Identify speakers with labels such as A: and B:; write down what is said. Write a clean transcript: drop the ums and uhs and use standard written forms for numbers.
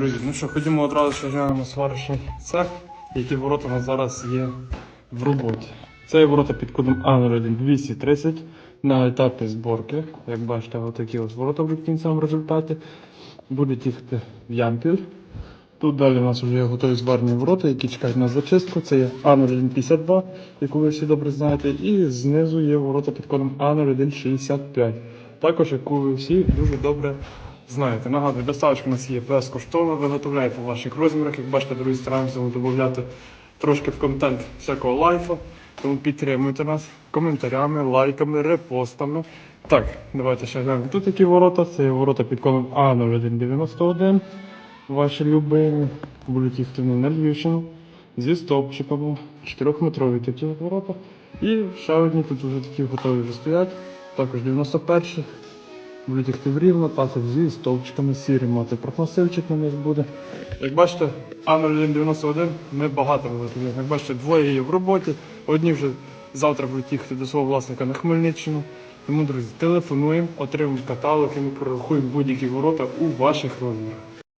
A: Друзі, ну що, ходімо одразу що глянемо сварочний цех, які ворота у нас зараз є в роботі. Це є ворота під кодом А01 230 на етапі зборки. Як бачите, отакі ось ворота будуть в кінцевому результаті. Будуть їхати в ямпіль. Тут далі у нас вже є готові зварні ворота, які чекають на зачистку. Це є А0152, яку ви всі добре знаєте. І знизу є ворота під кодом А0165. Також, яку ви всі дуже добре знаєте. Нагадую, доставочка у нас є безкоштовно, виготовляє по ваших розмірах. Як бачите, друзі, стараємося додати трошки в контент всякого лайфу. Тому підтримуйте нас коментарями, лайками, репостами. Так, давайте ще глянемо. Тут такі ворота, це є ворота під кодом А0191. Ваші любимі будуть їхати на Львівщину зі стовпчиками, 4-метрові такі ворота. І ще одні тут вже такі готові вже стоять. Також 91-й. Будуть їхати в Рівно, пасик зі стовпчиками, сірі мати профносильчик на них буде. Як бачите, А0191 ми багато виготовляємо. Як бачите, двоє є в роботі, одні вже завтра будуть їхати до свого власника на Хмельниччину. Тому, друзі, телефонуємо, отримуємо каталог і ми прорахуємо будь-які ворота у ваших розмірах.